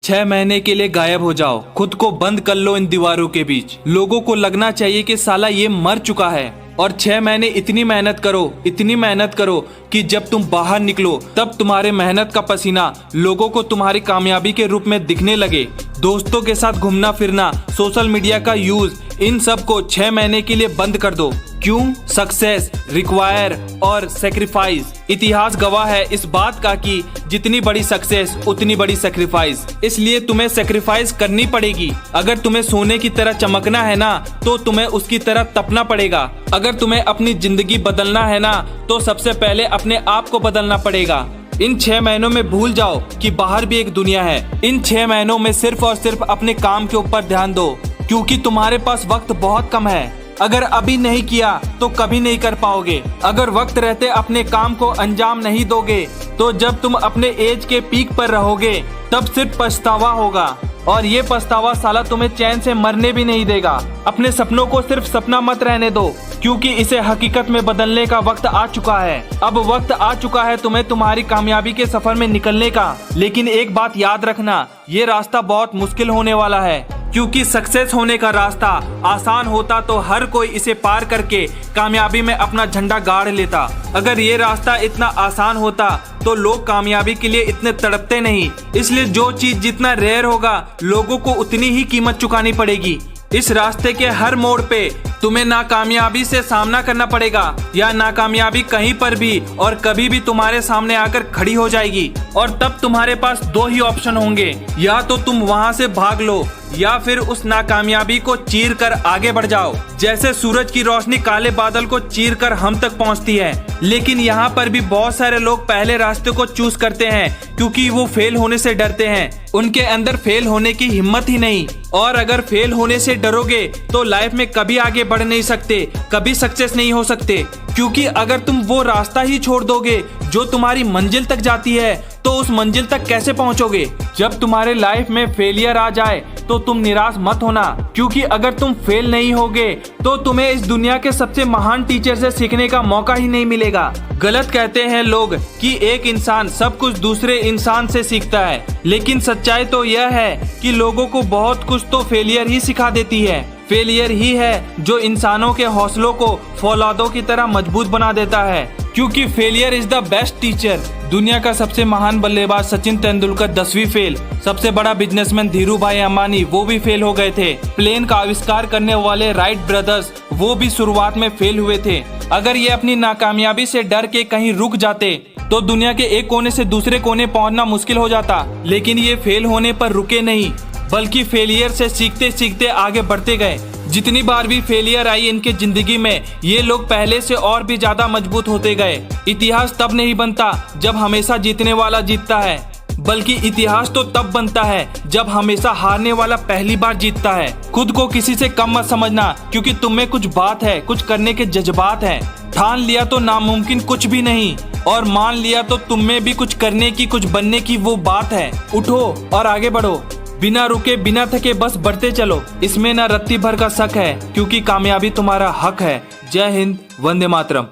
6 महीने के लिए गायब हो जाओ, खुद को बंद कर लो इन दीवारों के बीच। लोगों को लगना चाहिए कि साला ये मर चुका है। और 6 महीने इतनी मेहनत करो कि जब तुम बाहर निकलो तब तुम्हारे मेहनत का पसीना लोगों को तुम्हारी कामयाबी के रूप में दिखने लगे। दोस्तों के साथ घूमना फिरना, सोशल मीडिया का यूज, इन सब को 6 महीने के लिए बंद कर दो। क्यों? सक्सेस रिक्वायर और सेक्रीफाइस। इतिहास गवाह है इस बात का कि जितनी बड़ी सक्सेस उतनी बड़ी सेक्रीफाइस। इसलिए तुम्हें सेक्रीफाइस करनी पड़ेगी। अगर तुम्हें सोने की तरह चमकना है ना, तो तुम्हें उसकी तरह तपना पड़ेगा। अगर तुम्हें अपनी जिंदगी बदलना है ना, तो सबसे पहले अपने आप को बदलना पड़ेगा। इन 6 महीनों में भूल जाओ कि बाहर भी एक दुनिया है। इन 6 महीनों में सिर्फ और सिर्फ अपने काम के ऊपर ध्यान दो, क्योंकि तुम्हारे पास वक्त बहुत कम है। अगर अभी नहीं किया तो कभी नहीं कर पाओगे। अगर वक्त रहते अपने काम को अंजाम नहीं दोगे तो जब तुम अपने एज के पीक पर रहोगे तब सिर्फ पछतावा होगा। और ये पछतावा साला तुम्हें चैन से मरने भी नहीं देगा। अपने सपनों को सिर्फ सपना मत रहने दो, क्योंकि इसे हकीकत में बदलने का वक्त आ चुका है। अब वक्त आ चुका है तुम्हें तुम्हारी कामयाबी के सफर में निकलने का। लेकिन एक बात याद रखना, ये रास्ता बहुत मुश्किल होने वाला है, क्योंकि सक्सेस होने का रास्ता आसान होता तो हर कोई इसे पार करके कामयाबी में अपना झंडा गाड़ लेता। अगर ये रास्ता इतना आसान होता तो लोग कामयाबी के लिए इतने तड़पते नहीं। इसलिए जो चीज जितना रेयर होगा, लोगों को उतनी ही कीमत चुकानी पड़ेगी। इस रास्ते के हर मोड़ पे तुम्हें नाकामयाबी से सामना करना पड़ेगा, या नाकामयाबी कहीं पर भी और कभी भी तुम्हारे सामने आकर खड़ी हो जाएगी। और तब तुम्हारे पास 2 ही ऑप्शन होंगे, या तो तुम वहां से भाग लो या फिर उस नाकामयाबी को चीर कर आगे बढ़ जाओ। जैसे सूरज की रोशनी काले बादल को चीर कर हम तक पहुंचती है। लेकिन यहाँ पर भी बहुत सारे लोग पहले रास्ते को चूज करते हैं, क्योंकि वो फेल होने से डरते हैं। उनके अंदर फेल होने की हिम्मत ही नहीं। और अगर फेल होने से डरोगे तो लाइफ में कभी आगे बढ़ नहीं सकते, कभी सक्सेस नहीं हो सकते। क्योंकि अगर तुम वो रास्ता ही छोड़ दोगे जो तुम्हारी मंजिल तक जाती है, तो उस मंजिल तक कैसे पहुंचोगे? जब तुम्हारे लाइफ में फेलियर आ जाए तो तुम निराश मत होना, क्योंकि अगर तुम फेल नहीं होगे तो तुम्हें इस दुनिया के सबसे महान टीचर से सीखने का मौका ही नहीं मिलेगा। गलत कहते हैं लोग कि एक इंसान सब कुछ दूसरे इंसान से सीखता है, लेकिन सच्चाई तो यह है कि लोगों को बहुत कुछ तो फेलियर ही सिखा देती है। फेलियर ही है जो इंसानों के हौसलों को फौलादों की तरह मजबूत बना देता है, क्योंकि failure is the best teacher. दुनिया का सबसे महान बल्लेबाज सचिन तेंदुलकर 10वीं फेल। सबसे बड़ा बिजनेसमैन धीरू भाई अंबानी, वो भी फेल हो गए थे। प्लेन का आविष्कार करने वाले राइट ब्रदर्स, वो भी शुरुआत में फेल हुए थे। अगर ये अपनी नाकामयाबी से डर के कहीं रुक जाते तो दुनिया के एक कोने से दूसरे कोने पहुंचना मुश्किल हो जाता। लेकिन ये फेल होने पर रुके नहीं, बल्कि फेलियर से सीखते सीखते आगे बढ़ते गए। जितनी बार भी फेलियर आई इनके जिंदगी में, ये लोग पहले से और भी ज्यादा मजबूत होते गए। इतिहास तब नहीं बनता जब हमेशा जीतने वाला जीतता है, बल्कि इतिहास तो तब बनता है जब हमेशा हारने वाला पहली बार जीतता है। खुद को किसी से कम मत समझना, क्योंकि तुम में कुछ बात है, कुछ करने के जज्बात हैं। ठान लिया तो नामुमकिन कुछ भी नहीं, और मान लिया तो तुम में भी कुछ करने की, कुछ बनने की वो बात है। उठो और आगे बढ़ो, बिना रुके बिना थके बस बढ़ते चलो। इसमें ना रत्ती भर का शक है, क्योंकि कामयाबी तुम्हारा हक है। जय हिंद, वंदे मातरम।